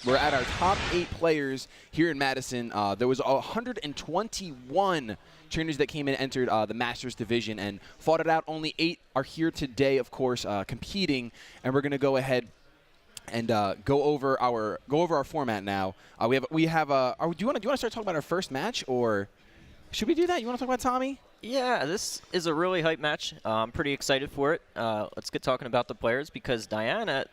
we're at our top 8 players here in Madison. There was 121 trainers that came in and entered the Masters division and fought it out. Only 8 are here today, of course, competing, and we're going to go ahead and go over our format now. We have do you want to start talking about our first match, or should we do that? You want to talk about Tommy? Yeah, this is a really hype match. I'm pretty excited for it. Let's get talking about the players, because Diana,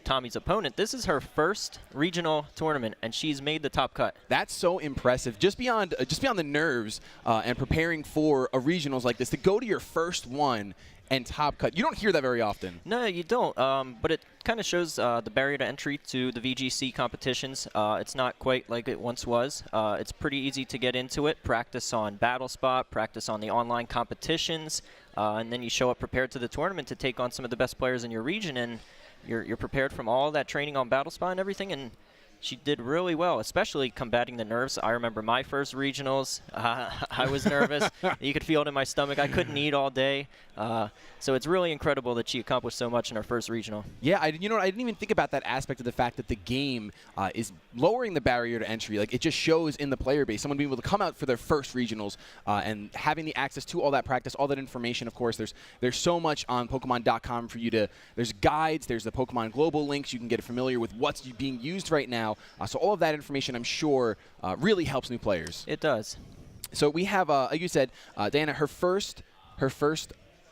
Tommy's opponent, this is her first regional tournament, and she's made the top cut. That's so impressive. Just beyond the nerves and preparing for a regionals like this, to go to your first one and top cut. You don't hear that very often. No, you don't. But it kind of shows the barrier to entry to the VGC competitions. It's not quite like it once was. It's pretty easy to get into it. Practice on Battle Spot, practice on the online competitions, and then you show up prepared to the tournament to take on some of the best players in your region, and you're prepared from all that training on Battle Spot and everything. And she did really well, especially combating the nerves. I remember my first regionals. I was nervous. You could feel it in my stomach. I couldn't eat all day. So it's really incredible that she accomplished so much in her first regional. Yeah, I didn't even think about that aspect of the fact that the game is lowering the barrier to entry. Like, it just shows in the player base, someone being able to come out for their first regionals and having the access to all that practice, all that information. Of course, there's so much on Pokemon.com for you to. There's guides. There's the Pokemon Global links. You can get familiar with what's being used right now. So all of that information, I'm sure, really helps new players. It does. So we have, like you said, Diana, her first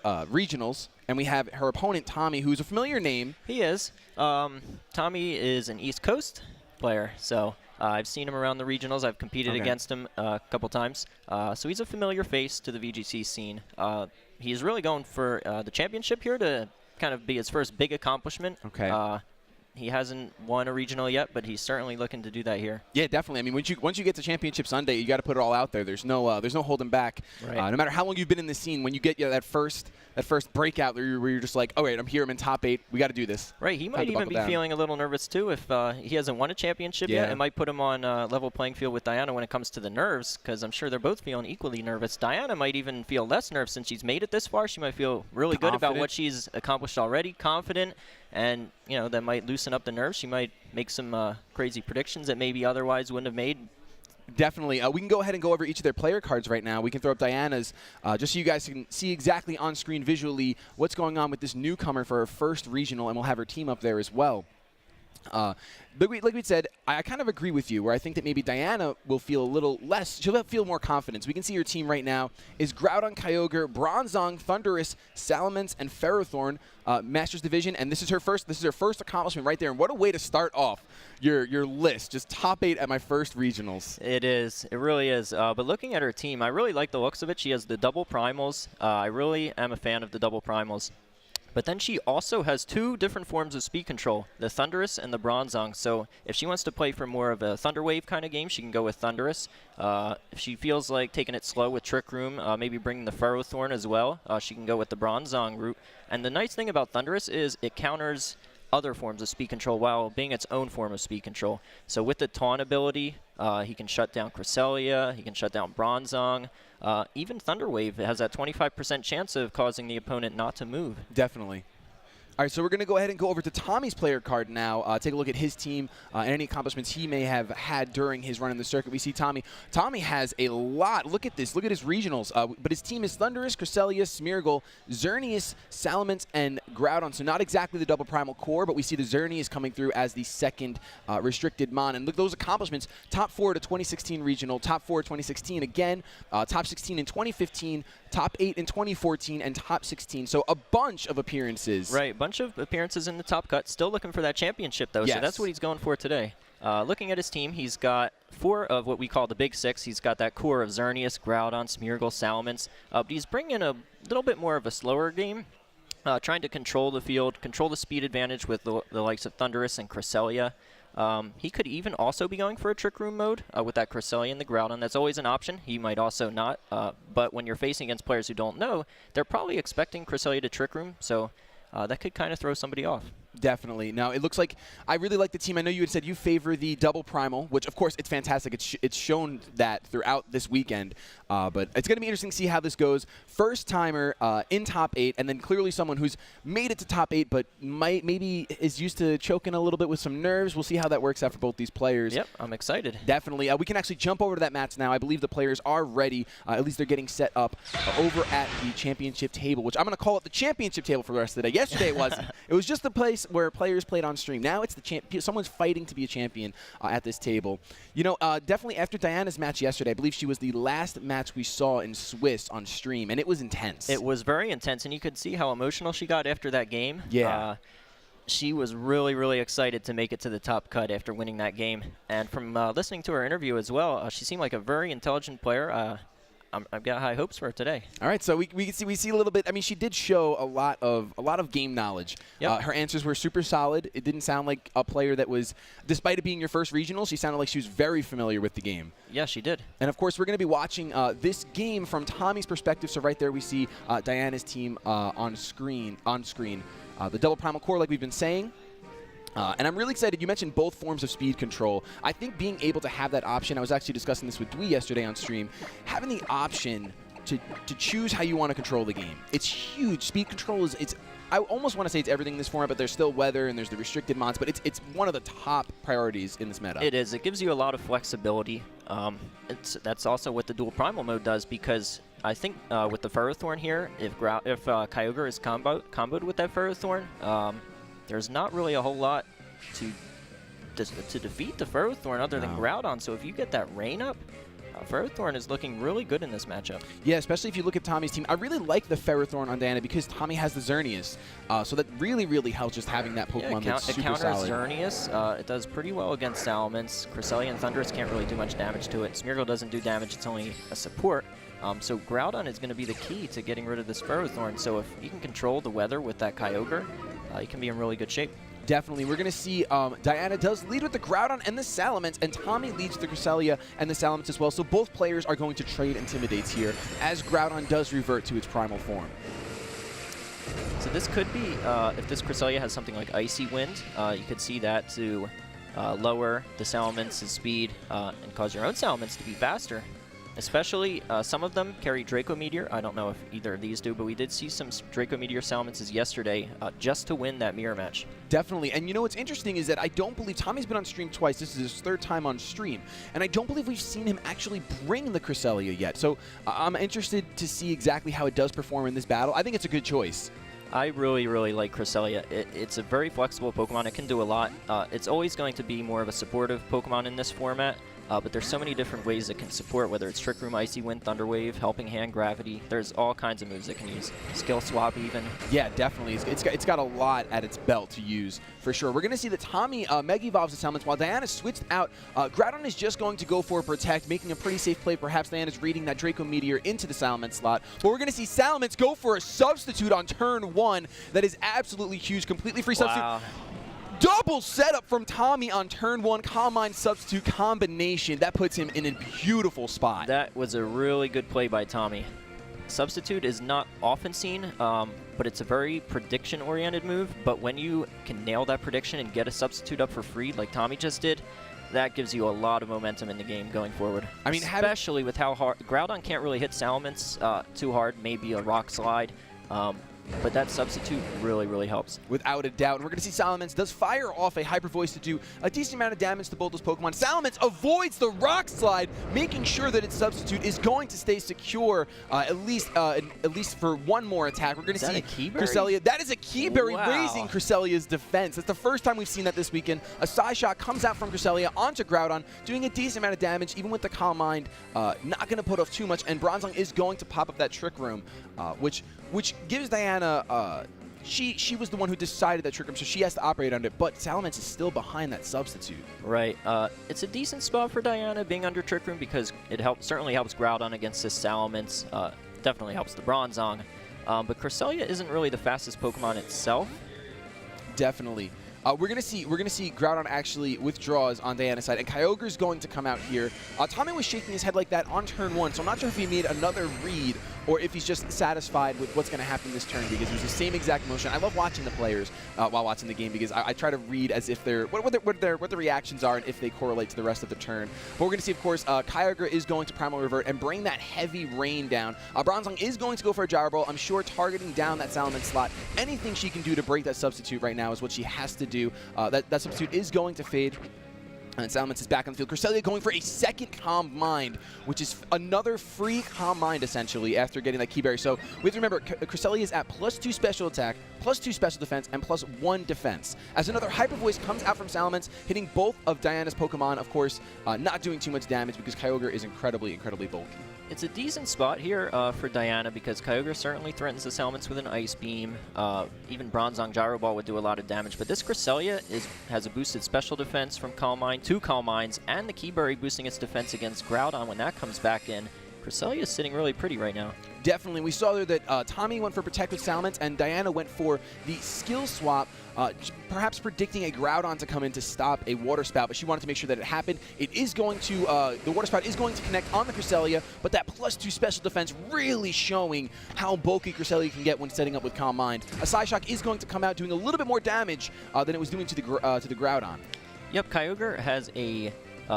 regionals, and we have her opponent, Tommy, who's a familiar name. He is. Tommy is an East Coast player, so I've seen him around the regionals. I've competed against him a couple times. So he's a familiar face to the VGC scene. He's really going for the championship here to kind of be his first big accomplishment. Okay. He hasn't won a regional yet, but he's certainly looking to do that here. Yeah, definitely. I mean, once you get to Championship Sunday, you got to put it all out there. There's no holding back. Right. No matter how long you've been in the scene, when you get that first breakout where you're just like, all right, I'm here, I'm in top 8, we got to do this. Right. He might even be feeling a little nervous too if he hasn't won a championship yet. It might put him on a level playing field with Diana when it comes to the nerves, because I'm sure they're both feeling equally nervous. Diana might even feel less nerves since she's made it this far. She might feel really good about what she's accomplished already, confident, and that might loosen up the nerves. She might make some crazy predictions that maybe otherwise wouldn't have made. Definitely. We can go ahead and go over each of their player cards right now. We can throw up Diana's just so you guys can see exactly on screen visually what's going on with this newcomer for her first regional, and we'll have her team up there as well. Like we said, I kind of agree with you, where I think that maybe Diana will feel a little less, she'll feel more confidence. We can see your team right now is Groudon, Kyogre, Bronzong, Thundurus, Salamence, and Ferrothorn, Masters Division, and this is her first accomplishment right there. And what a way to start off your list, just top 8 at my first regionals. It is. It really is. But looking at her team, I really like the looks of it. She has the double primals. I really am a fan of the double primals. But then she also has 2 different forms of speed control, the Thundurus and the Bronzong. So if she wants to play for more of a Thunder Wave kind of game, she can go with Thundurus. If she feels like taking it slow with Trick Room, maybe bringing the Ferrothorn as well, she can go with the Bronzong route. And the nice thing about Thundurus is it counters other forms of speed control while being its own form of speed control. So with the Taunt ability, he can shut down Cresselia, he can shut down Bronzong. Even Thunder Wave has that 25% chance of causing the opponent not to move. Definitely. All right, so we're going to go ahead and go over to Tommy's player card now, take a look at his team and any accomplishments he may have had during his run in the circuit. We see Tommy. Tommy has a lot. Look at this. Look at his regionals. But his team is Thundurus, Cresselia, Smeargle, Xerneas, Salamence, and Groudon. So not exactly the double primal core, but we see the Xerneas coming through as the second restricted mon. And look, those accomplishments, top 4 to 2016 regional, top 4 2016 again, top 16 in 2015, top 8 in 2014, and top 16. So a bunch of appearances. Right. Bunch of appearances in the top cut. Still looking for that championship, though, so that's what he's going for today. Looking at his team, he's got 4 of what we call the big 6. He's got that core of Xerneas, Groudon, Smeargle, Salamence. But he's bringing a little bit more of a slower game, trying to control the field, control the speed advantage with the likes of Thundurus and Cresselia. He could even also be going for a Trick Room mode with that Cresselia and the Groudon. That's always an option. He might also not. But when you're facing against players who don't know, they're probably expecting Cresselia to Trick Room, so that could kind of throw somebody off. Definitely. Now, it looks like I really like the team. I know you had said you favor the double primal, which, of course, it's fantastic. It's shown that throughout this weekend. But it's going to be interesting to see how this goes. First timer in top 8, and then clearly someone who's made it to top 8, but maybe is used to choking a little bit with some nerves. We'll see how that works out for both these players. Yep, I'm excited. Definitely. We can actually jump over to that match now. I believe the players are ready. At least they're getting set up over at the championship table, which I'm going to call it the championship table for the rest of the day. Yesterday it wasn't. It was just the place where players played on stream. Now it's the someone's fighting to be a champion at this table. You know, definitely after Diana's match yesterday, I believe she was the last match we saw in Swiss on stream, and it was intense. It was very intense, and you could see how emotional she got after that game. Yeah. She was really, really excited to make it to the top cut after winning that game. And from listening to her interview as well, she seemed like a very intelligent player. I've got high hopes for her today. All right, so we see a little bit. I mean, she did show a lot of game knowledge. Yep. Her answers were super solid. It didn't sound like a player that was, despite it being your first regional, she sounded like she was very familiar with the game. Yeah, she did. And of course, we're going to be watching this game from Tommy's perspective. So right there, we see Diana's team on screen. The double primal core, like we've been saying. And I'm really excited. You mentioned both forms of speed control. I think being able to have that option, I was actually discussing this with Dwee yesterday on stream, having the option to choose how you want to control the game. It's huge. Speed control is, I almost want to say it's everything in this format, but there's still weather and there's the restricted mods, but it's one of the top priorities in this meta. It is. It gives you a lot of flexibility. That's also what the dual primal mode does, because I think with the Ferrothorn here, if Kyogre is comboed with that Ferrothorn, there's not really a whole lot to defeat the Ferrothorn other than Groudon. So if you get that rain up, Ferrothorn is looking really good in this matchup. Yeah, especially if you look at Tommy's team. I really like the Ferrothorn on Diana because Tommy has the Xerneas. So that really, really helps just having that Pokemon that's super counters solid. Xerneas. It does pretty well against Salamence. Cresselia and Thundurus can't really do much damage to it. Smeargle doesn't do damage. It's only a support. So Groudon is going to be the key to getting rid of this Ferrothorn. So if you can control the weather with that Kyogre, you can be in really good shape. Definitely. We're going to see Diana does lead with the Groudon and the Salamence, and Tommy leads the Cresselia and the Salamence as well. So both players are going to trade Intimidates here as Groudon does revert to its primal form. So this could be, if this Cresselia has something like Icy Wind, you could see that to lower the Salamence's speed and cause your own Salamence to be faster. Especially, some of them carry Draco Meteor. I don't know if either of these do, but we did see some Draco Meteor Salamences yesterday just to win that mirror match. Definitely. And you know what's interesting is that I don't believe Tommy's been on stream twice. This is his third time on stream. And I don't believe we've seen him actually bring the Cresselia yet. So I'm interested to see exactly how it does perform in this battle. I think it's a good choice. I really, really like Cresselia. It's a very flexible Pokemon. It can do a lot. It's always going to be more of a supportive Pokemon in this format. But there's so many different ways it can support, whether it's Trick Room, Icy Wind, Thunder Wave, Helping Hand, Gravity. There's all kinds of moves it can use. Skill Swap even. Yeah, definitely. It's got a lot at its belt to use, for sure. We're going to see that Tommy Mega Evolves the Salamence while Diana switched out. Groudon is just going to go for a Protect, making a pretty safe play. Perhaps Diana's reading that Draco Meteor into the Salamence slot. But we're going to see Salamence go for a Substitute on turn 1. That is absolutely huge. Completely free Substitute. Double setup from Tommy on turn 1, Calm Mind Substitute combination. That puts him in a beautiful spot. That was a really good play by Tommy. Substitute is not often seen, but it's a very prediction-oriented move. But when you can nail that prediction and get a Substitute up for free, like Tommy just did, that gives you a lot of momentum in the game going forward. I mean, especially with how hard Groudon can't really hit Salamence too hard. Maybe a Rock Slide. But that Substitute really, really helps. Without a doubt. And we're going to see Salamence does fire off a Hyper Voice to do a decent amount of damage to both those Pokemon. Salamence avoids the Rock Slide, making sure that its Substitute is going to stay secure at least for one more attack. We're going to see Cresselia. That is a Keyberry, raising Cresselia's defense. That's the first time we've seen that this weekend. A Psy Shot comes out from Cresselia onto Groudon, doing a decent amount of damage, even with the Calm Mind. Not going to put off too much, and Bronzong is going to pop up that Trick Room, which gives Diana, she was the one who decided that Trick Room, so she has to operate under it, but Salamence is still behind that Substitute. Right. It's a decent spot for Diana being under Trick Room because it certainly helps Groudon against this Salamence. Definitely helps the Bronzong. But Cresselia isn't really the fastest Pokemon itself. Definitely. We're gonna see Groudon actually withdraws on Diana's side, and Kyogre's going to come out here. Tommy was shaking his head like that on turn 1, so I'm not sure if he made another read or if he's just satisfied with what's going to happen this turn, because it was the same exact motion. I love watching the players while watching the game, because I try to read as if they're what the reactions are and if they correlate to the rest of the turn. But we're going to see, of course, Kyogre is going to Primal Revert and bring that heavy rain down. Bronzong is going to go for a Gyro Ball. I'm sure targeting down that Salamence slot. Anything she can do to break that substitute right now is what she has to do. That substitute is going to fade. And Salamence is back on the field. Cresselia going for a second Calm Mind, which is another free Calm Mind, essentially, after getting that Key Berry. So we have to remember, Cresselia is at +2 special attack, +2 special defense, and +1 defense. As another Hyper Voice comes out from Salamence, hitting both of Diana's Pokemon, of course, not doing too much damage because Kyogre is incredibly, incredibly bulky. It's a decent spot here for Diana because Kyogre certainly threatens the Salamence with an Ice Beam. Even Bronzong Gyro Ball would do a lot of damage, but this Cresselia has a boosted special defense from Calm Mind, 2 Calm Minds, and the Key Berry boosting its defense against Groudon when that comes back in. Cresselia is sitting really pretty right now. Definitely. We saw there that Tommy went for Protect with Salamence, and Diana went for the skill swap, perhaps predicting a Groudon to come in to stop a Water Spout, but she wanted to make sure that it happened. It is going to, the Water Spout is going to connect on the Cresselia, but that +2 special defense really showing how bulky Cresselia can get when setting up with Calm Mind. A Psyshock is going to come out doing a little bit more damage than it was doing to the Groudon. Yep, Kyogre has a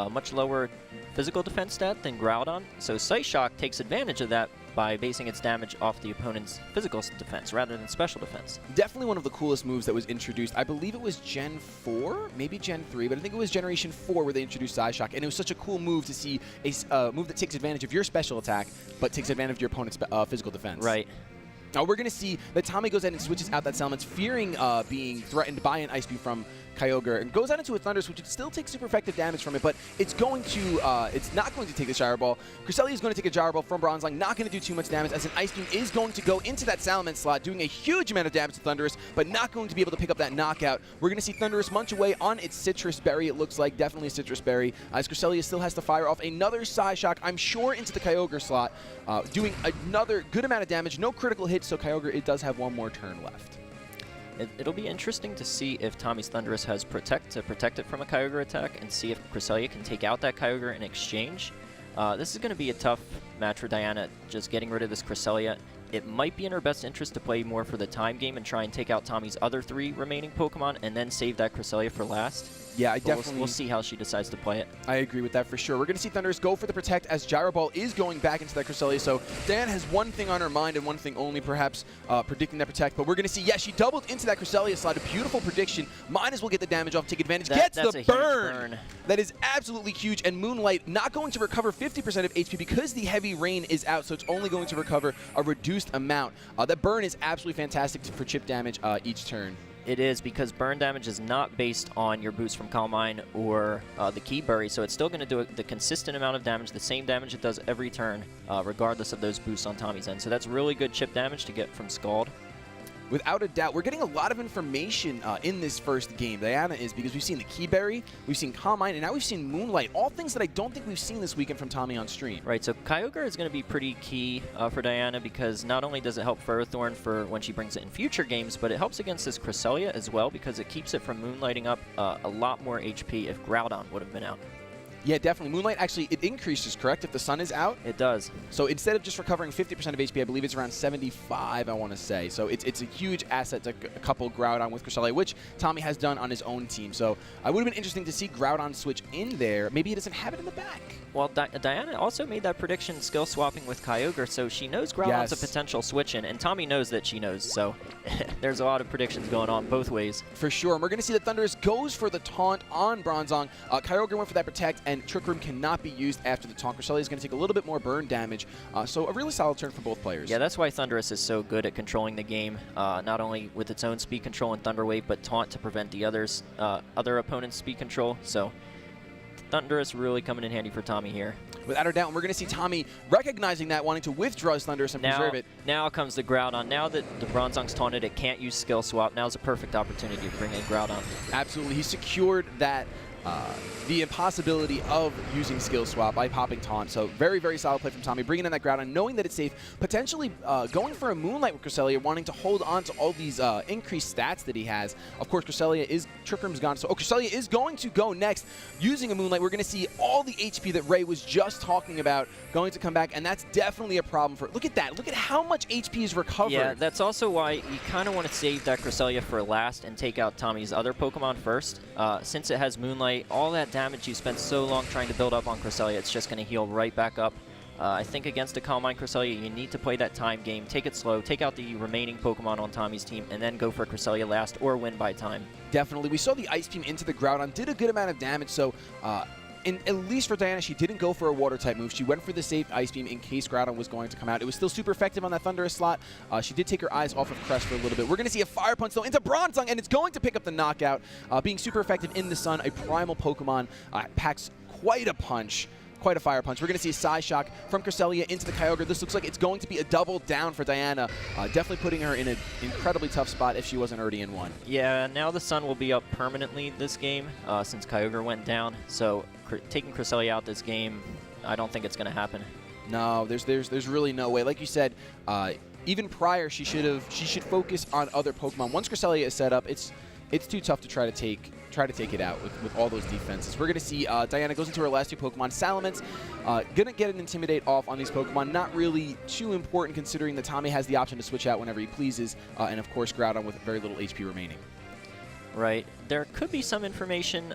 much lower physical defense stat than Groudon, so Psyshock takes advantage of that by basing its damage off the opponent's physical defense rather than special defense. Definitely one of the coolest moves that was introduced. I believe it was Gen 4, maybe Gen 3, but I think it was Generation 4 where they introduced Psyshock, and it was such a cool move to see a move that takes advantage of your special attack, but takes advantage of your opponent's physical defense. Right. Now we're going to see that Tommy goes ahead and switches out that Salamence, fearing being threatened by an Ice Beam from Kyogre, and goes out into a Thundurus, which would still take super effective damage from it, but it's going to, it's not going to take the Gyro Ball. Cresselia is going to take a Gyro Ball from Bronzong, not going to do too much damage, as an Ice Beam is going to go into that Salamence slot, doing a huge amount of damage to Thundurus, but not going to be able to pick up that knockout. We're going to see Thundurus munch away on its Citrus Berry, it looks like, definitely a Citrus Berry, as Cresselia still has to fire off another Psyshock, I'm sure into the Kyogre slot, doing another good amount of damage, no critical hits, so Kyogre, it does have one more turn left. It'll be interesting to see if Tommy's Thundurus has Protect to protect it from a Kyogre attack, and see if Cresselia can take out that Kyogre in exchange. This is going to be a tough match for Diana, just getting rid of this Cresselia. It might be in her best interest to play more for the time game and try and take out Tommy's other 3 remaining Pokemon, and then save that Cresselia for last. Yeah, We'll see how she decides to play it. I agree with that for sure. We're going to see Thundurus go for the Protect as Gyro Ball is going back into that Cresselia. So Diana has one thing on her mind and one thing only, perhaps predicting that Protect. But we're going to see, she doubled into that Cresselia slot. A beautiful prediction. Might as well get the damage off, take advantage. Gets the burn. That is absolutely huge. And Moonlight not going to recover 50% of HP because the heavy rain is out. So it's only going to recover a reduced amount. That burn is absolutely fantastic for chip damage each turn. It is, because burn damage is not based on your boost from Calm Mind or the Key Berry, so it's still going to do the consistent amount of damage, the same damage it does every turn, regardless of those boosts on Tommy's end. So that's really good chip damage to get from Scald. Without a doubt, we're getting a lot of information in this first game. Diana is, because we've seen the Key Berry, we've seen Calm Mind, and now we've seen Moonlight. All things that I don't think we've seen this weekend from Tommy on stream. Right, so Kyogre is going to be pretty key for Diana, because not only does it help Ferrothorn for when she brings it in future games, but it helps against this Cresselia as well, because it keeps it from Moonlighting up a lot more HP if Groudon would have been out. Yeah, definitely. Moonlight, actually, it increases, correct, if the sun is out? It does. So instead of just recovering 50% of HP, I believe it's around 75, I want to say. So it's a huge asset to couple Groudon with Cresselia, which Tommy has done on his own team. So it would have been interesting to see Groudon switch in there. Maybe he doesn't have it in the back. Well, Diana also made that prediction skill swapping with Kyogre, so she knows Groudon's a potential switch in, and Tommy knows that she knows, so there's a lot of predictions going on both ways. For sure. And we're going to see that Thundurus goes for the taunt on Bronzong. Kyogre went for that Protect, and Trick Room cannot be used after the taunt. Cresselia is going to take a little bit more burn damage, so a really solid turn for both players. Yeah, that's why Thundurus is so good at controlling the game, not only with its own speed control and Thunder Wave, but taunt to prevent the other opponent's speed control, so Thundurus really coming in handy for Tommy here. Without a doubt, and we're going to see Tommy recognizing that, wanting to withdraw his Thundurus and preserve it. Now comes the Groudon. Now that the Bronzong's taunted, it can't use Skill Swap. Now's a perfect opportunity to bring in Groudon. Absolutely. He secured that the impossibility of using skill swap by popping taunt. So very, very solid play from Tommy, bringing in that ground and knowing that it's safe, potentially going for a Moonlight with Cresselia, wanting to hold on to all these increased stats that he has. Of course, Trick Room's gone, so Cresselia is going to go next using a Moonlight. We're going to see all the HP that Ray was just talking about going to come back, and that's definitely a problem for it. Look at that. Look at how much HP is recovered. Yeah, that's also why you kind of want to save that Cresselia for last and take out Tommy's other Pokemon first. Since it has Moonlight, all that damage you spent so long trying to build up on Cresselia, it's just going to heal right back up. I think against a Calm Mind Cresselia, you need to play that time game, take it slow, take out the remaining Pokemon on Tommy's team, and then go for Cresselia last or win by time. Definitely. We saw the Ice Beam into the Groudon, did a good amount of damage, so at least for Diana, she didn't go for a Water-type move. She went for the safe Ice Beam in case Groudon was going to come out. It was still super effective on that Thunderous slot. She did take her eyes off of Crest for a little bit. We're going to see a Fire Punch, though, into Bronzong, and it's going to pick up the knockout. Being super effective in the sun, a primal Pokemon packs quite a punch. Quite a fire punch. We're going to see a Psy Shock from Cresselia into the Kyogre. This looks like it's going to be a double down for Diana, definitely putting her in an incredibly tough spot if she wasn't already in one. Yeah, now the sun will be up permanently this game since Kyogre went down. So taking Cresselia out this game, I don't think it's going to happen. No, there's really no way. Like you said, even prior, she should focus on other Pokemon. Once Cresselia is set up, it's too tough to try to take it out with all those defenses. We're going to see Diana goes into her last two Pokemon. Salamence going to get an Intimidate off on these Pokemon. Not really too important considering that Tommy has the option to switch out whenever he pleases. And, of course, Groudon with very little HP remaining. Right. There could be some information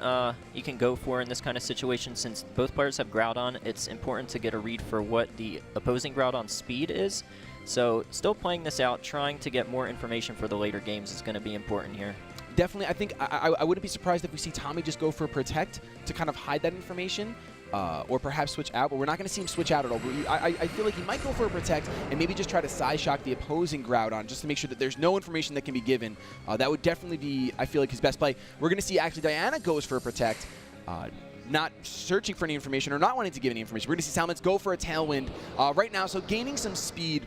you can go for in this kind of situation. Since both players have Groudon, it's important to get a read for what the opposing Groudon's speed is. So still playing this out, trying to get more information for the later games is going to be important here. Definitely, I think I wouldn't be surprised if we see Tommy just go for Protect to kind of hide that information, or perhaps switch out, but we're not going to see him switch out at all. I feel like he might go for a Protect and maybe just try to Psy Shock the opposing Groudon just to make sure that there's no information that can be given. That would definitely be, I feel like, his best play. We're going to see actually Diana goes for a Protect, not searching for any information or not wanting to give any information. We're going to see Salamence go for a Tailwind right now, so gaining some speed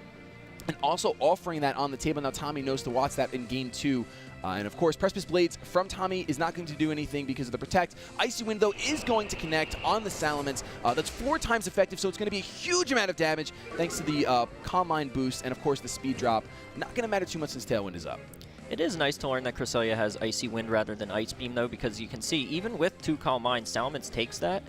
and also offering that on the table. Now Tommy knows to watch that in game 2. And of course, Precipice Blades from Tommy is not going to do anything because of the Protect. Icy Wind, though, is going to connect on the Salamence. That's 4 times effective, so it's going to be a huge amount of damage thanks to the Calm Mind boost and, of course, the speed drop. Not going to matter too much since Tailwind is up. It is nice to learn that Cresselia has Icy Wind rather than Ice Beam, though, because you can see, even with 2 Calm Minds, Salamence takes that,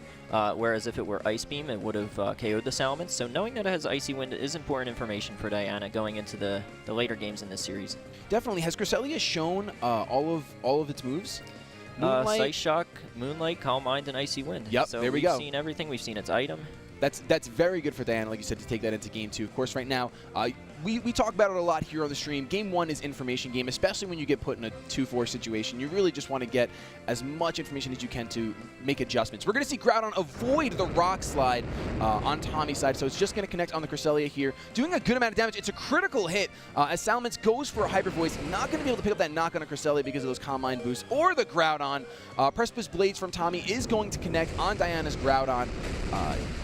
whereas if it were Ice Beam, it would have KO'd the Salamence. So knowing that it has Icy Wind is important information for Diana going into the later games in this series. Definitely. Has Cresselia shown all of its moves? Moonlight? Psy Shock, Moonlight, Calm Mind, and Icy Wind. Yep, so there we go. We've seen everything. We've seen its item. That's very good for Diana, like you said, to take that into game 2. Of course, right now, we talk about it a lot here on the stream. Game 1 is information game, especially when you get put in a 2-4 situation. You really just want to get as much information as you can to make adjustments. We're going to see Groudon avoid the Rock Slide on Tommy's side, so it's just going to connect on the Cresselia here, doing a good amount of damage. It's a critical hit as Salamence goes for a Hyper Voice. Not going to be able to pick up that knock on a Cresselia because of those Calm Mind boosts or the Groudon. Precipice Blades from Tommy is going to connect on Diana's Groudon.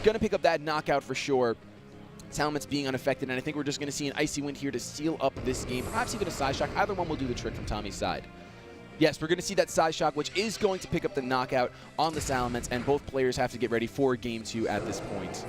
Going to pick up that knockout for sure. Salamence being unaffected, and I think we're just going to see an Icy Wind here to seal up this game. Perhaps even a Psy Shock. Either one will do the trick from Tommy's side. Yes, we're going to see that Psy Shock, which is going to pick up the knockout on the Salamence, and both players have to get ready for Game 2 at this point.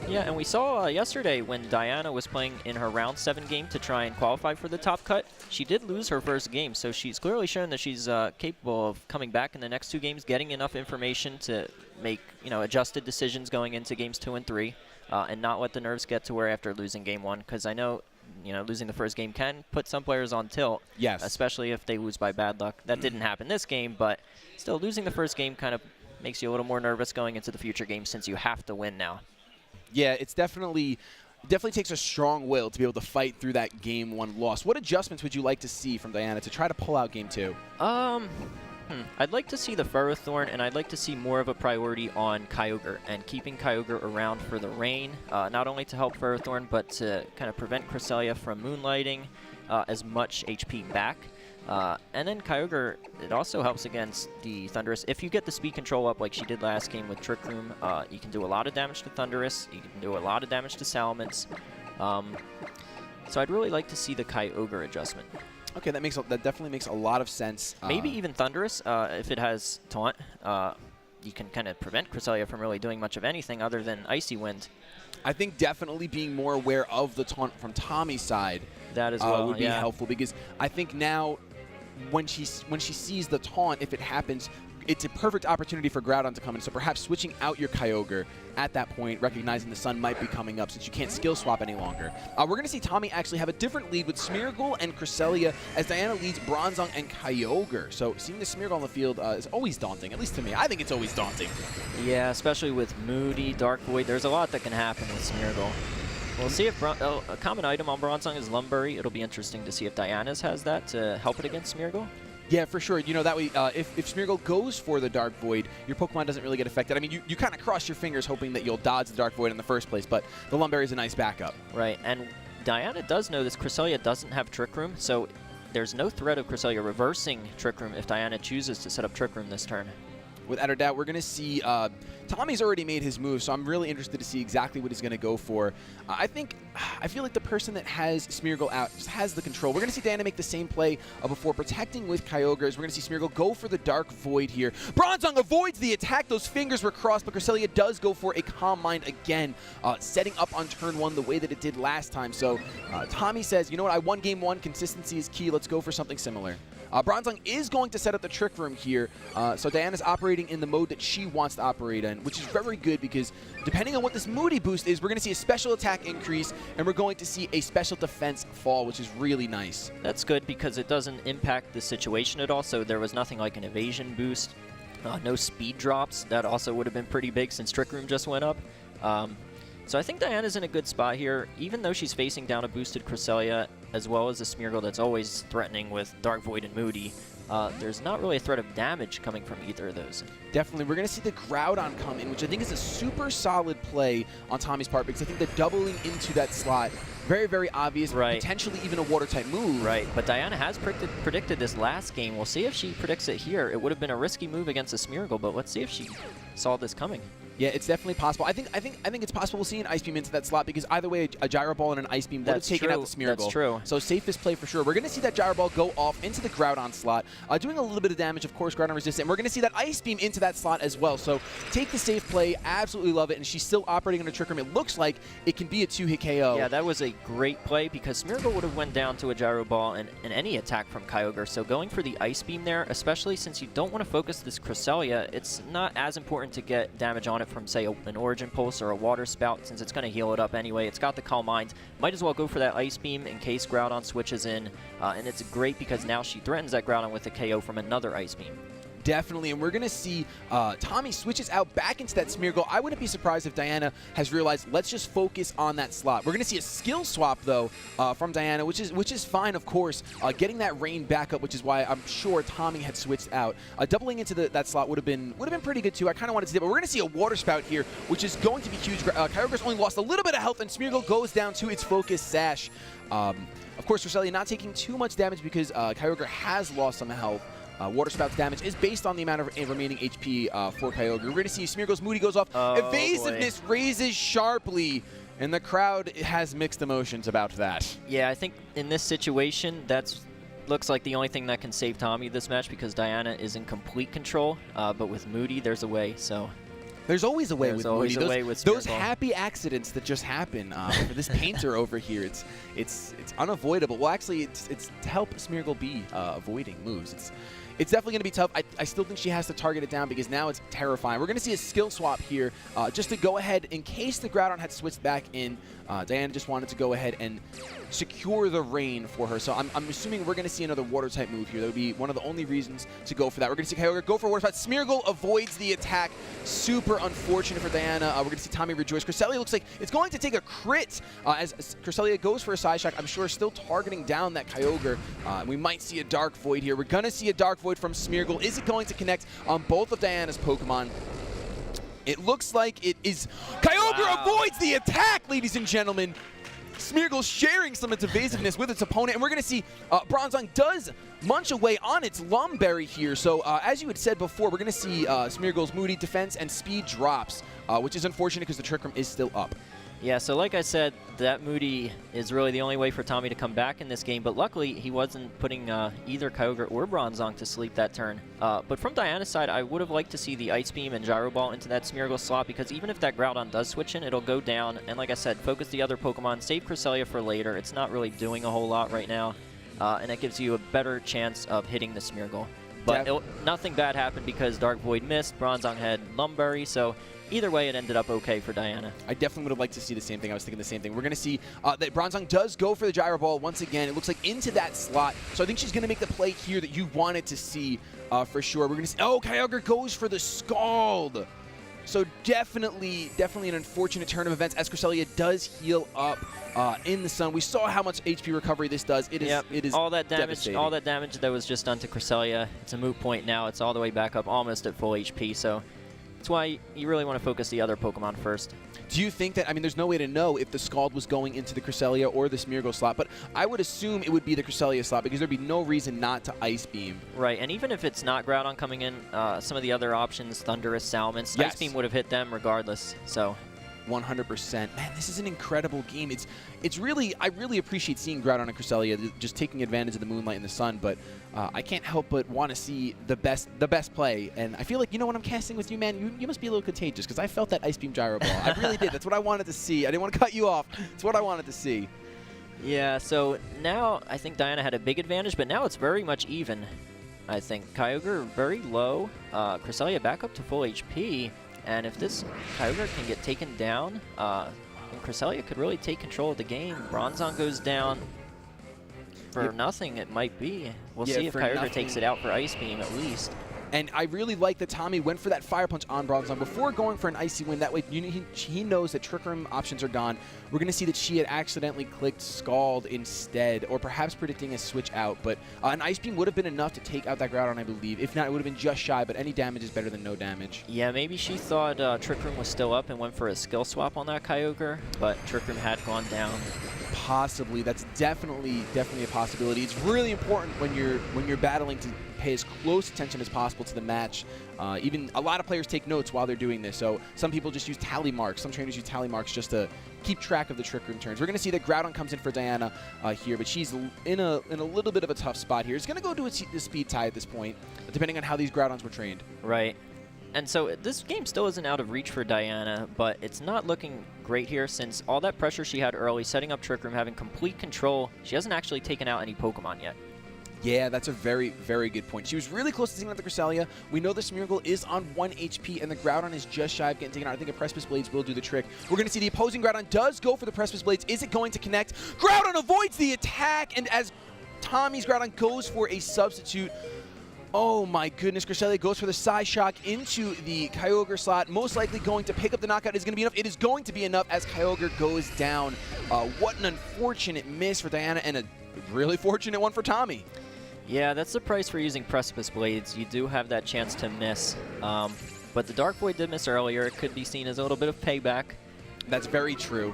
Yeah, and we saw yesterday when Diana was playing in her round 7 game to try and qualify for the top cut, she did lose her first game, so she's clearly shown that she's capable of coming back in the next 2 games, getting enough information to make adjusted decisions going into games 2 and 3, and not let the nerves get to where after losing game 1, because I know losing the first game can put some players on tilt, yes, especially if they lose by bad luck. That didn't happen this game, but still losing the first game kind of makes you a little more nervous going into the future games since you have to win now. Yeah, it's definitely takes a strong will to be able to fight through that game 1 loss. What adjustments would you like to see from Diana to try to pull out game 2? I'd like to see the Ferrothorn, and I'd like to see more of a priority on Kyogre and keeping Kyogre around for the rain, not only to help Ferrothorn, but to kind of prevent Cresselia from moonlighting as much HP back. And then Kyogre, it also helps against the Thundurus. If you get the speed control up like she did last game with Trick Room, you can do a lot of damage to Thundurus. You can do a lot of damage to Salamence. So I'd really like to see the Kyogre adjustment. Okay, that definitely makes a lot of sense. Maybe even Thunderous, if it has Taunt. You can kind of prevent Cresselia from really doing much of anything other than Icy Wind. I think definitely being more aware of the taunt from Tommy's side that as well, would be helpful, because I think now when she sees the taunt, if it happens, it's a perfect opportunity for Groudon to come in. So perhaps switching out your Kyogre at that point, recognizing the sun might be coming up since you can't skill swap any longer. We're going to see Tommy actually have a different lead with Smeargle and Cresselia as Diana leads Bronzong and Kyogre. So seeing the Smeargle on the field is always daunting, at least to me. I think it's always daunting. Yeah, especially with Moody, Dark Void. There's a lot that can happen with Smeargle. We'll see if a common item on Bronzong is Lumberry. It'll be interesting to see if Diana's has that to help it against Smeargle. Yeah, for sure. You know, that way, if Smeargle goes for the Dark Void, your Pokemon doesn't really get affected. I mean, you kind of cross your fingers hoping that you'll dodge the Dark Void in the first place, but the Lumberry is a nice backup. Right, and Diana does know this. Cresselia doesn't have Trick Room, so there's no threat of Cresselia reversing Trick Room if Diana chooses to set up Trick Room this turn. Without a doubt, we're going to see Tommy's already made his move, so I'm really interested to see exactly what he's going to go for. I feel like the person that has Smeargle out just has the control. We're going to see Diana make the same play before protecting with Kyogre. We're going to see Smeargle go for the Dark Void here. Bronzong avoids the attack. Those fingers were crossed, but Cresselia does go for a Calm Mind again, setting up on turn 1 the way that it did last time. So Tommy says, you know what, I won game 1. Consistency is key. Let's go for something similar. Bronzong is going to set up the Trick Room here, so Diana's operating in the mode that she wants to operate in, which is very good because depending on what this Moody boost is, we're going to see a special attack increase, and we're going to see a special defense fall, which is really nice. That's good because it doesn't impact the situation at all, so there was nothing like an evasion boost, no speed drops. That also would have been pretty big since Trick Room just went up. So I think Diana's in a good spot here, even though she's facing down a boosted Cresselia, as well as a Smeargle that's always threatening with Dark Void and Moody. There's not really a threat of damage coming from either of those. Definitely. We're going to see the Groudon come in, which I think is a super solid play on Tommy's part, because I think that doubling into that slot, very, very obvious, right. Potentially even a Water-type move. Right, but Diana has predicted this last game. We'll see if she predicts it here. It would have been a risky move against a Smeargle, but let's see if she saw this coming. Yeah, it's definitely possible. I think it's possible we'll see an Ice Beam into that slot, because either way, a Gyro Ball and an Ice Beam would have taken out the Smeargle. That's true. So safest play for sure. We're going to see that Gyro Ball go off into the Groudon slot, doing a little bit of damage. Of course, Groudon resistant. And we're going to see that Ice Beam into that slot as well. So take the safe play. Absolutely love it. And she's still operating on a Trick Room. It looks like it can be a 2-hit KO. Yeah, that was a great play because Smeargle would have went down to a Gyro Ball and any attack from Kyogre. So going for the Ice Beam there, especially since you don't want to focus this Cresselia, it's not as important to get damage on it from, say, an Origin Pulse or a Water Spout, since it's going to heal it up anyway. It's got the Calm Mind. Might as well go for that Ice Beam in case Groudon switches in. And it's great because now she threatens that Groudon with a KO from another Ice Beam. Definitely, and we're going to see Tommy switches out back into that Smeargle. I wouldn't be surprised if Diana has realized, let's just focus on that slot. We're going to see a skill swap, though, from Diana, which is fine, of course. Getting that Rain back up, which is why I'm sure Tommy had switched out. Doubling into that slot would have been pretty good, too. I kind of wanted to see it, but we're going to see a Water Spout here, which is going to be huge. Kyogre's only lost a little bit of health, and Smeargle goes down to its Focus Sash. Of course, Cresselia not taking too much damage because Kyogre has lost some health. Water Spout's damage is based on the amount of remaining HP for Kyogre. We're going to see Smeargle's Moody goes off. Evasiveness raises sharply, and the crowd has mixed emotions about that. Yeah, I think in this situation, that's looks like the only thing that can save Tommy this match because Diana is in complete control. But with Moody, there's a way, so... There's always a way with Moody. Those Smeargle. Happy accidents that just happen for this painter over here, it's unavoidable. Well, actually, it's to help Smeargle be avoiding moves. It's definitely going to be tough. I still think she has to target it down because now it's terrifying. We're going to see a skill swap here just to go ahead in case the Groudon had switched back in. Diana just wanted to go ahead and secure the Rain for her. So I'm assuming we're going to see another Water-type move here. That would be one of the only reasons to go for that. We're going to see Kyogre go for a Water Spout. Smeargle avoids the attack. Super unfortunate for Diana. We're going to see Tommy rejoice. Cresselia looks like it's going to take a crit as Cresselia goes for a Side Shock. I'm sure still targeting down that Kyogre. We might see a Dark Void here. We're going to see a Dark Void from Smeargle. Is it going to connect on both of Diana's Pokemon? It looks like it is. Kyogre avoids the attack, ladies and gentlemen. Smeargle sharing some of its evasiveness with its opponent, and we're going to see Bronzong does munch away on its Lumberry here. So as you had said before, we're going to see Smeargle's Moody defense and speed drops, which is unfortunate because the Trick Room is still up. Yeah, so like I said, that Moody is really the only way for Tommy to come back in this game, but luckily he wasn't putting either Kyogre or Bronzong to sleep that turn. But from Diana's side, I would have liked to see the Ice Beam and Gyro Ball into that Smeargle slot, because even if that Groudon does switch in, it'll go down, and like I said, focus the other Pokemon, save Cresselia for later. It's not really doing a whole lot right now, and it gives you a better chance of hitting the Smeargle. But nothing bad happened because Dark Void missed, Bronzong had Lumberry, so either way, it ended up okay for Diana. I definitely would have liked to see the same thing. I was thinking the same thing. We're going to see that Bronzong does go for the Gyro Ball once again. It looks like into that slot. So I think she's going to make the play here that you wanted to see for sure. We're going to see, oh, Kyogre goes for the Scald. So definitely an unfortunate turn of events as Cresselia does heal up in the sun. We saw how much HP recovery this does. It is all that damage that was just done to Cresselia. It's a moot point now. It's all the way back up, almost at full HP. So that's why you really want to focus the other Pokemon first. Do you think that, I mean, there's no way to know if the Scald was going into the Cresselia or the Smeargle slot, but I would assume it would be the Cresselia slot because there'd be no reason not to Ice Beam. Right, and even if it's not Groudon coming in, some of the other options, Thundurus, Salamence, Ice Beam would have hit them regardless, so 100%. Man, this is an incredible game. It's really, I really appreciate seeing Groudon and Cresselia just taking advantage of the moonlight and the sun, but I can't help but want to see the best play. And I feel like, you know, when I'm casting with you, man, you must be a little contagious because I felt that Ice Beam Gyro Ball. I really did. That's what I wanted to see. I didn't want to cut you off. It's what I wanted to see. Yeah, so now I think Diana had a big advantage, but now it's very much even. I think Kyogre very low, Cresselia back up to full HP. And if this Kyogre can get taken down, then Cresselia could really take control of the game. Bronzong goes down for nothing, it might be. We'll see if Kyogre takes it out for Ice Beam at least. And I really like that Tommy went for that Fire Punch on Bronzong before going for an Icy Wind. That way he knows that Trick Room options are gone. We're going to see that she had accidentally clicked Scald instead, or perhaps predicting a switch out. But an Ice Beam would have been enough to take out that Groudon, I believe. If not, it would have been just shy, but any damage is better than no damage. Yeah, maybe she thought Trick Room was still up and went for a skill swap on that Kyogre, but Trick Room had gone down. Possibly. That's definitely a possibility. It's really important when you're battling to pay as close attention as possible to the match. Even a lot of players take notes while they're doing this. So some people just use tally marks. Some trainers use tally marks just to keep track of the Trick Room turns. We're going to see that Groudon comes in for Diana here, but she's in a little bit of a tough spot here. It's going to go to a speed tie at this point, depending on how these Groudons were trained. Right. And so this game still isn't out of reach for Diana, but it's not looking great here since all that pressure she had early, setting up Trick Room, having complete control, she hasn't actually taken out any Pokemon yet. Yeah, that's a very, very good point. She was really close to taking out the Cresselia. We know the Smeargle is on 1 HP, and the Groudon is just shy of getting taken out. I think a Precipice Blades will do the trick. We're going to see the opposing Groudon does go for the Precipice Blades. Is it going to connect? Groudon avoids the attack, and as Tommy's Groudon goes for a substitute, oh my goodness, Cresselia goes for the Psyshock into the Kyogre slot. Most likely going to pick up the knockout. Is going to be enough. It is going to be enough as Kyogre goes down. What an unfortunate miss for Diana and a really fortunate one for Tommy. Yeah, that's the price for using Precipice Blades. You do have that chance to miss. But the Dark Void did miss earlier. It could be seen as a little bit of payback. That's very true.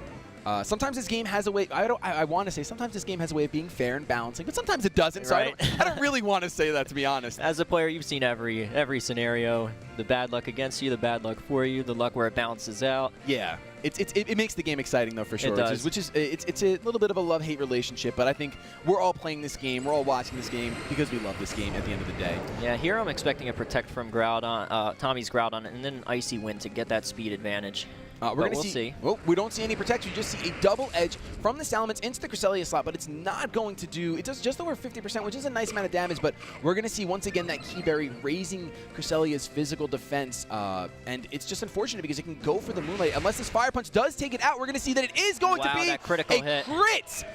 Sometimes this game has a way. I want to say sometimes this game has a way of being fair and balancing, but sometimes it doesn't. Right. So I don't really want to say that, to be honest. As a player, you've seen every scenario. The bad luck against you, the bad luck for you, the luck where it balances out. Yeah, it makes the game exciting though, for sure. It does. It's a little bit of a love-hate relationship, but I think we're all playing this game, we're all watching this game because we love this game at the end of the day. Yeah, here I'm expecting a Protect from Groudon, Tommy's Groudon, and then an Icy Wind to get that speed advantage. We'll see. Well, we don't see any protection. We just see a double edge from the Salamence into the Cresselia slot, but it's not going to do. It does just over 50%, which is a nice amount of damage. But we're going to see once again that Key Berry raising Cresselia's physical defense, and it's just unfortunate because it can go for the Moonlight. Unless this Fire Punch does take it out, we're going to see that it is going to be that critical a crit,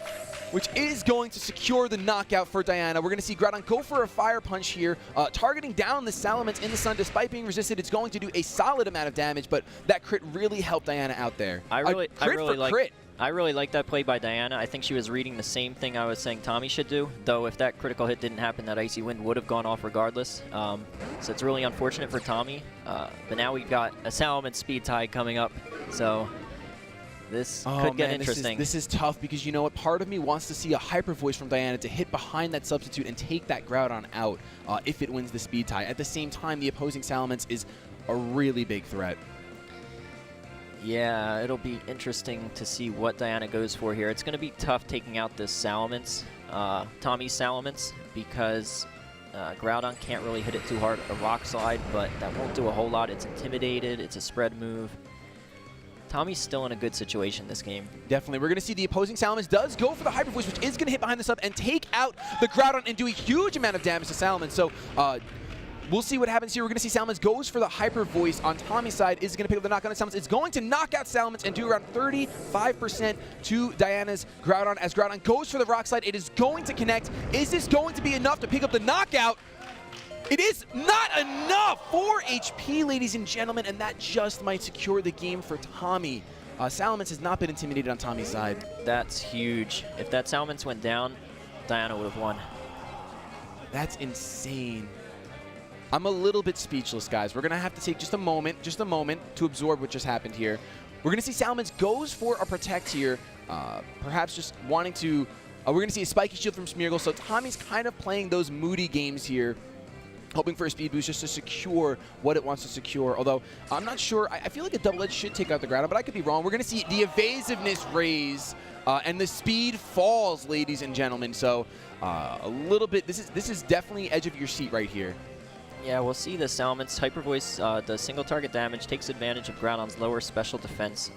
which is going to secure the knockout for Diana. We're going to see Groudon go for a Fire Punch here, targeting down the Salamence in the sun. Despite being resisted, it's going to do a solid amount of damage, but that crit really helped Diana out there. I really like that play by Diana. I think she was reading the same thing I was saying Tommy should do, though if that critical hit didn't happen, that Icy Wind would have gone off regardless. So it's really unfortunate for Tommy, but now we've got a Salamence speed tie coming up, so this could get interesting. This is tough because you know what? Part of me wants to see a Hyper Voice from Diana to hit behind that substitute and take that Groudon out if it wins the speed tie. At the same time, the opposing Salamence is a really big threat. Yeah, it'll be interesting to see what Diana goes for here. It's going to be tough taking out this Salamence, Tommy's Salamence, because Groudon can't really hit it too hard. A Rock Slide, but that won't do a whole lot. It's intimidated. It's a spread move. Tommy's still in a good situation this game. Definitely. We're going to see the opposing Salamence does go for the Hyper Voice, which is going to hit behind the sub and take out the Groudon and do a huge amount of damage to Salamence. So we'll see what happens here. We're going to see Salamence goes for the Hyper Voice on Tommy's side. Is it going to pick up the knockout on Salamence? It's going to knock out Salamence and do around 35% to Diana's Groudon. As Groudon goes for the Rock Slide, it is going to connect. Is this going to be enough to pick up the knockout? It is not enough! 4 HP, ladies and gentlemen, and that just might secure the game for Tommy. Salamence has not been intimidated on Tommy's side. That's huge. If that Salamence went down, Diana would have won. That's insane. I'm a little bit speechless, guys. We're going to have to take just a moment to absorb what just happened here. We're going to see Salamence goes for a Protect here, perhaps just wanting to... we're going to see a Spiky Shield from Smeargle, so Tommy's kind of playing those moody games here, hoping for a speed boost just to secure what it wants to secure. Although, I'm not sure. I feel like a Double Edge should take out the Groudon, but I could be wrong. We're going to see the evasiveness raise, and the speed falls, ladies and gentlemen. So, a little bit, this is definitely edge of your seat right here. Yeah, we'll see the Salamence Hyper Voice, the single target damage, takes advantage of Groudon's lower special defense.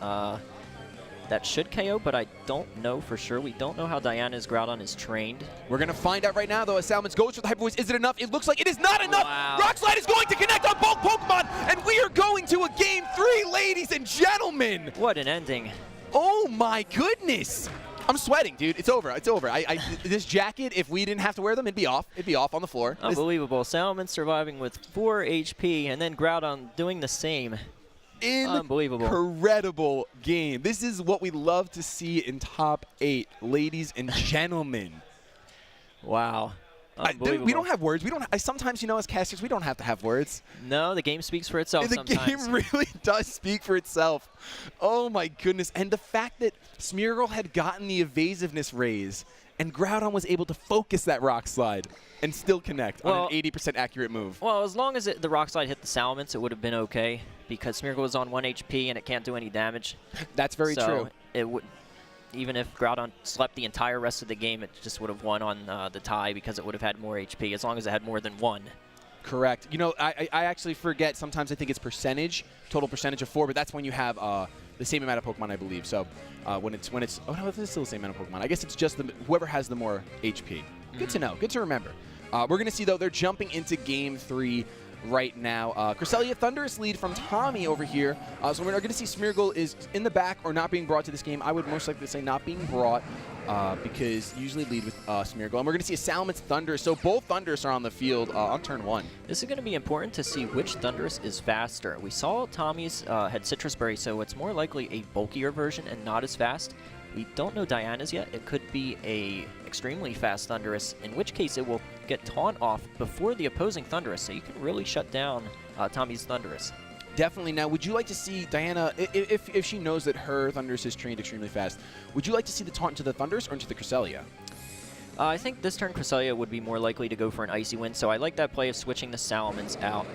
That should KO, but I don't know for sure. We don't know how Diana's Groudon is trained. We're going to find out right now, though, as Salamence goes for the Hyper Voice. Is it enough? It looks like it is not enough. Wow. Rock Slide is going to connect on both Pokemon, and we are going to a Game 3, ladies and gentlemen. What an ending. Oh, my goodness. I'm sweating, dude. It's over. It's over. This jacket, if we didn't have to wear them, it'd be off. It'd be off on the floor. Unbelievable. Salamence surviving with 4 HP, and then Groudon doing the same. Unbelievable. Incredible game. This is what we love to see in top 8, ladies and gentlemen. Wow. Unbelievable. We don't have words. We don't. Sometimes, you know, as casters, we don't have to have words. No, the game speaks for itself the sometimes. Game really does speak for itself. Oh, my goodness. And the fact that Smeargle had gotten the evasiveness raise, and Groudon was able to focus that Rock Slide and still connect on an 80% accurate move. Well, as long as the Rock Slide hit the Salamence, it would have been okay, because Smeargle was on 1 HP and it can't do any damage. That's very true. It would, even if Groudon slept the entire rest of the game, it just would have won on the tie because it would have had more HP, as long as it had more than 1. Correct. You know, I actually forget. Sometimes I think it's percentage, total percentage of 4, but that's when you have the same amount of Pokemon, I believe. So when it's oh no, it's still the same amount of Pokemon. I guess it's just whoever has the more HP. Good to know. Good to remember. We're going to see, though, they're jumping into Game 3 right now. Cresselia, thunderous lead from Tommy over here. So we're going to see Smeargle is in the back or not being brought to this game. I would most likely say not being brought because usually lead with Smeargle. And we're going to see a Salamence Thundurus. So both Thundurus are on the field on turn 1. This is going to be important to see which Thundurus is faster. We saw Tommy's had Citrus Berry, so it's more likely a bulkier version and not as fast. We don't know Diana's yet. It could be a extremely fast Thundurus, in which case it will get Taunt off before the opposing Thundurus, so you can really shut down Tommy's Thundurus. Definitely. Now, would you like to see Diana, if she knows that her Thundurus is trained extremely fast, would you like to see the Taunt into the Thundurus or into the Cresselia? I think this turn Cresselia would be more likely to go for an Icy Wind, so I like that play of switching the Salamence out.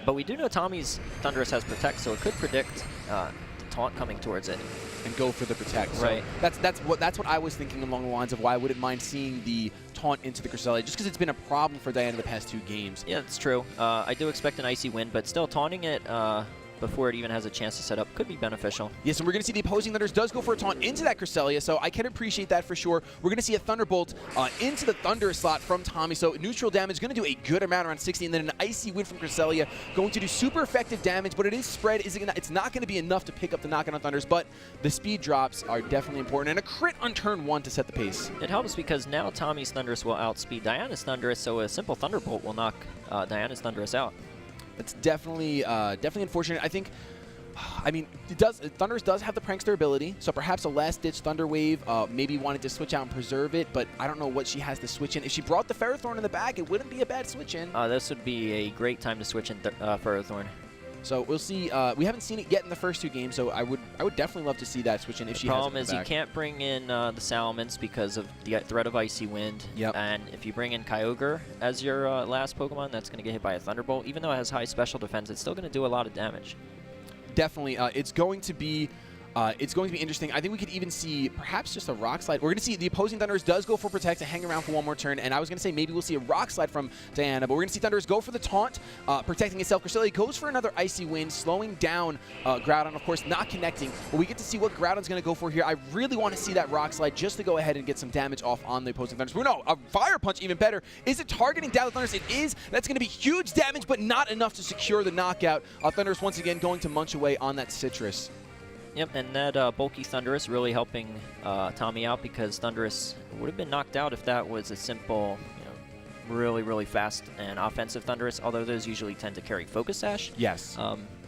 But we do know Tommy's Thundurus has Protect, so it could predict the Taunt coming towards it. And go for the Protect. So right. That's what I was thinking along the lines of why I wouldn't mind seeing the Taunt into the Cresselia, just because it's been a problem for Diana the past 2 games. Yeah, that's true. I do expect an Icy Wind, but still taunting it before it even has a chance to set up could be beneficial. Yes, and we're going to see the opposing Thundurus does go for a taunt into that Cresselia, so I can appreciate that for sure. We're going to see a Thunderbolt into the Thundurus slot from Tommy, so neutral damage going to do a good amount, around 60, and then an Icy Wind from Cresselia going to do super effective damage, but it is spread. It's not going to be enough to pick up the knockout on Thundurus, but the speed drops are definitely important, and a crit on turn 1 to set the pace. It helps because now Tommy's Thundurus will outspeed Diana's Thundurus, so a simple Thunderbolt will knock Diana's Thundurus out. That's definitely unfortunate. I mean, Thundurus does have the Prankster ability, so perhaps a last-ditch Thunder Wave, maybe wanted to switch out and preserve it, but I don't know what she has to switch in. If she brought the Ferrothorn in the back, it wouldn't be a bad switch in. This would be a great time to switch in Ferrothorn. So we'll see. We haven't seen it yet in the first 2 games, so I would definitely love to see that switch in if she has it. The problem is you can't bring in the Salamence because of the threat of Icy Wind. Yep. And if you bring in Kyogre as your last Pokemon, that's going to get hit by a Thunderbolt. Even though it has high special defense, it's still going to do a lot of damage. Definitely. It's going to be interesting. I think we could even see perhaps just a Rock Slide. We're going to see the opposing Thunderous does go for Protect to hang around for one more turn, and I was going to say maybe we'll see a Rock Slide from Diana, but we're going to see Thunderous go for the Taunt, protecting itself. Cresselia goes for another Icy Wind, slowing down Groudon, of course, not connecting, but we get to see what Groudon's going to go for here. I really want to see that Rock Slide just to go ahead and get some damage off on the opposing Thunderous. No, a Fire Punch even better. Is it targeting down the Thunderous? It is. That's going to be huge damage, but not enough to secure the knockout. Thunderous once again going to munch away on that Citrus. Yep, and that bulky Thundurus really helping Tommy out, because Thundurus would have been knocked out if that was a simple, really, really fast and offensive Thundurus, although those usually tend to carry Focus Sash. Yes.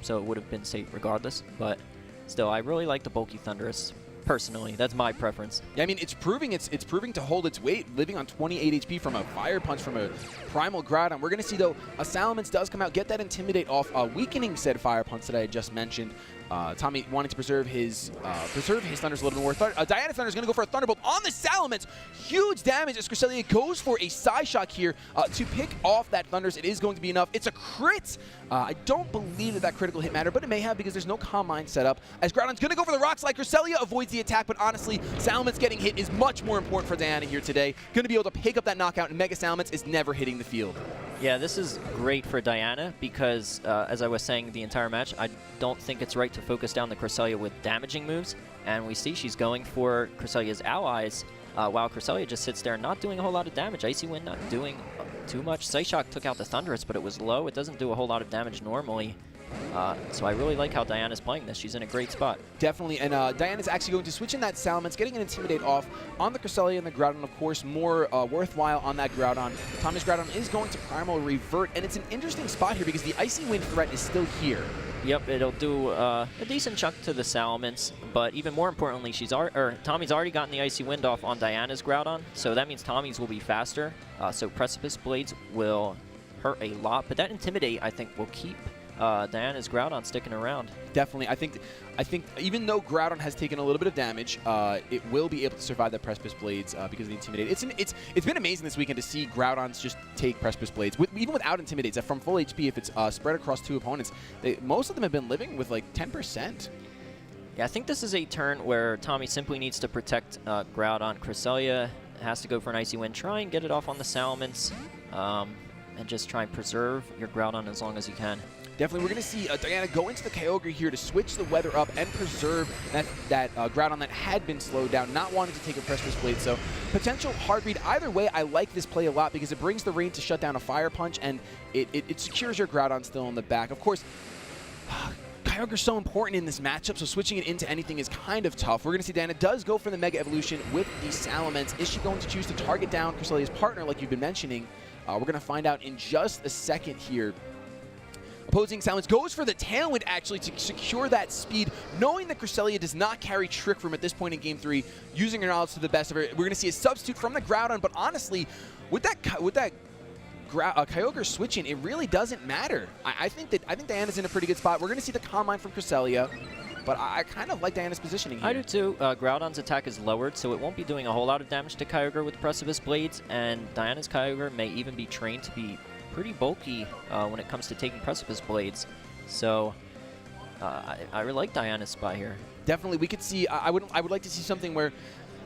So it would have been safe regardless, but still, I really like the bulky Thundurus. Personally, that's my preference. Yeah, I mean, it's proving to hold its weight, living on 28 HP from a Fire Punch from a Primal Groudon. We're going to see, though, a Salamence does come out, get that Intimidate off, weakening said Fire Punch that I had just mentioned. Tommy wanting to preserve his Thunders a little bit more. Diana Thunder is going to go for a Thunderbolt on the Salamence. Huge damage as Cresselia goes for a Psyshock here to pick off that Thunders. It is going to be enough. It's a crit. I don't believe that critical hit mattered, but it may have because there's no Calm Mind set up. As Groudon's going to go for the Rock Slide, Cresselia avoids the attack, but honestly, Salamence getting hit is much more important for Diana here today. Going to be able to pick up that knockout, and Mega Salamence is never hitting the field. Yeah, this is great for Diana because, as I was saying the entire match, I don't think it's right to focus down the Cresselia with damaging moves. And we see she's going for Cresselia's allies, while Cresselia just sits there not doing a whole lot of damage. Icy Wind not doing too much. Psyshock took out the Thundurus, but it was low. It doesn't do a whole lot of damage normally. So I really like how Diana's playing this. She's in a great spot. Definitely, and Diana's actually going to switch in that Salamence, getting an Intimidate off on the Cresselia and the Groudon, of course, more worthwhile on that Groudon. Tommy's Groudon is going to Primal Revert, and it's an interesting spot here because the Icy Wind threat is still here. Yep, it'll do a decent chunk to the Salamence, but even more importantly, Tommy's already gotten the Icy Wind off on Diana's Groudon, so that means Tommy's will be faster, so Precipice Blades will hurt a lot, but that Intimidate, I think, will keep Diana's Groudon sticking around. Definitely. I think even though Groudon has taken a little bit of damage, it will be able to survive the Precipice Blades because of the Intimidate. It's been amazing this weekend to see Groudons just take Precipice Blades, even without Intimidates. From full HP, if it's spread across two opponents, most of them have been living with like 10%. Yeah, I think this is a turn where Tommy simply needs to protect Groudon. Cresselia has to go for an Icy Wind. Try and get it off on the Salamence, and just try and preserve your Groudon as long as you can. Definitely, we're going to see Diana go into the Kyogre here to switch the weather up and preserve that Groudon that had been slowed down, not wanting to take a Precipice Blade. So potential hard read. Either way, I like this play a lot because it brings the rain to shut down a Fire Punch, and it secures your Groudon still in the back. Of course, Kyogre's so important in this matchup, so switching it into anything is kind of tough. We're going to see Diana does go for the Mega Evolution with the Salamence. Is she going to choose to target down Cresselia's partner like you've been mentioning? We're going to find out in just a second here. Opposing Salamence goes for the Tailwind, actually, to secure that speed, knowing that Cresselia does not carry Trick Room at this point in Game 3, using her knowledge to the best of her. We're going to see a substitute from the Groudon, but honestly, with that Kyogre switching, it really doesn't matter. I think Diana's in a pretty good spot. We're going to see the Calm Mind from Cresselia, but I kind of like Diana's positioning here. I do too. Groudon's attack is lowered, so it won't be doing a whole lot of damage to Kyogre with Precipice Blades, and Diana's Kyogre may even be trained to be pretty bulky when it comes to taking Precipice Blades. So I really like Diana's spot here. Definitely, we could see. I would like to see something where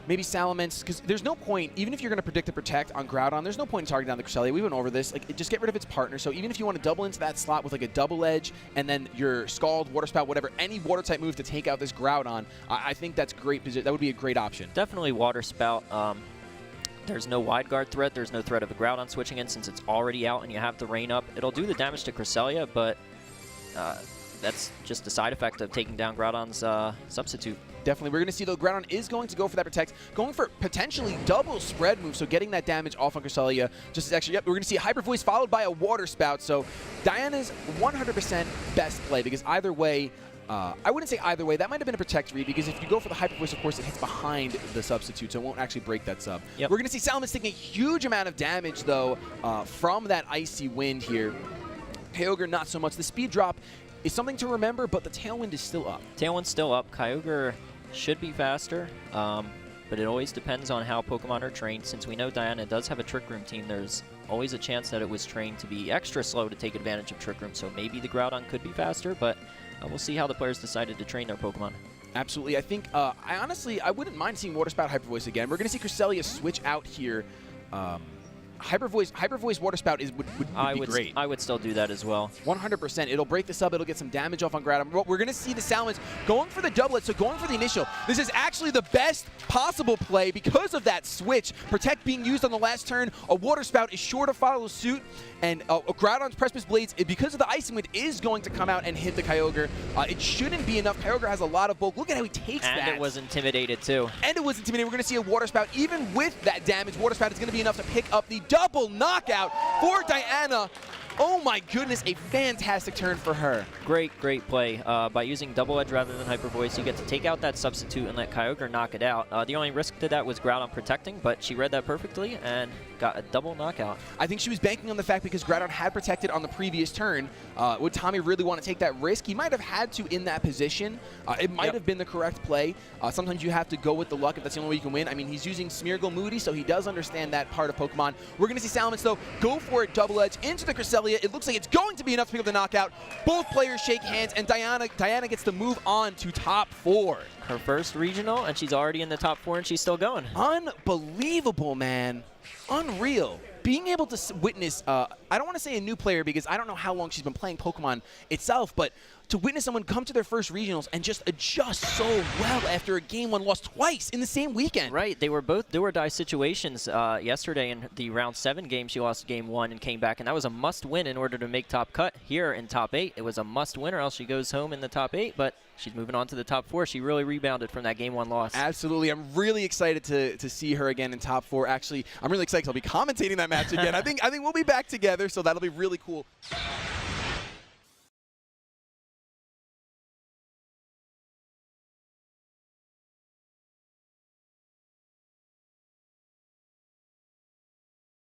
maybe Salamence, because there's no point, even if you're going to predict a Protect on Groudon, there's no point in targeting down the Cresselia. We went over this. Like, just get rid of its partner. So even if you want to double into that slot with like a Double Edge and then your Scald, Water Spout, whatever, any Water type move to take out this Groudon, I think that's great. That would be a great option. Definitely Water Spout. There's no Wide Guard threat. There's no threat of a Groudon switching in since it's already out and you have the rain up. It'll do the damage to Cresselia, but that's just a side effect of taking down Groudon's substitute. Definitely. We're going to see, though, Groudon is going to go for that Protect, going for potentially double spread move, so getting that damage off on Cresselia. Just as actually, yep, we're going to see a Hyper Voice followed by a Water Spout. So Diana's 100% best play, because either way, I wouldn't say either way. That might have been a Protect read, because if you go for the Hyper Voice, of course, it hits behind the substitute, so it won't actually break that sub. Yep. We're going to see Salamence taking a huge amount of damage, though, from that Icy Wind here. Kyogre, not so much. The speed drop is something to remember, but the Tailwind is still up. Tailwind's still up. Kyogre should be faster, but it always depends on how Pokemon are trained. Since we know Diana does have a Trick Room team, there's always a chance that it was trained to be extra slow to take advantage of Trick Room, so maybe the Groudon could be faster, but we'll see how the players decided to train their Pokemon. Absolutely. I think, I wouldn't mind seeing Water Spout, Hyper Voice again. We're going to see Cresselia switch out here. Hyper Voice, Water Spout would be great. I would still do that as well. 100%. It'll break the sub. It'll get some damage off on Groudon. But we're going to see the Salamence going for the doublet, so going for the initial. This is actually the best possible play because of that switch. Protect being used on the last turn. A Water Spout is sure to follow suit. And Groudon's Precipice Blades, because of the Icing Wind, is going to come out and hit the Kyogre. It shouldn't be enough. Kyogre has a lot of bulk. Look at how he takes that. And it was intimidated, too. And it was intimidated. We're going to see a Water Spout. Even with that damage, Water Spout is going to be enough to pick up the double knockout for Diana. Oh my goodness, a fantastic turn for her. Great play. By using Double Edge rather than Hyper Voice, you get to take out that substitute and let Kyogre knock it out. The only risk to that was Groudon protecting, but she read that perfectly and got a double knockout. I think she was banking on the fact because Groudon had protected on the previous turn. Would Tommy really want to take that risk? He might have had to in that position. It might have been the correct play. Sometimes you have to go with the luck if that's the only way you can win. I mean, he's using Smeargle Moody, so he does understand that part of Pokemon. We're going to see Salamence, though, go for it, Double Edge into the Cresselia. It looks like it's going to be enough to pick up the knockout. Both players shake hands, and Diana gets to move on to top 4. Her first regional, and she's already in the top 4, and she's still going. Unbelievable, man. Unreal. Being able to witness, I don't want to say a new player because I don't know how long she's been playing Pokemon itself, but to witness someone come to their first regionals and just adjust so well after a Game 1 loss twice in the same weekend. Right. They were both do-or-die situations yesterday in the round 7 game. She lost Game 1 and came back, and that was a must-win in order to make top cut. Here in top 8, it was a must-win or else she goes home in the top 8, but she's moving on to the top 4. She really rebounded from that Game 1 loss. Absolutely. I'm really excited to see her again in top 4. Actually, I'm really excited because I'll be commentating that match again. I think we'll be back together, so that'll be really cool.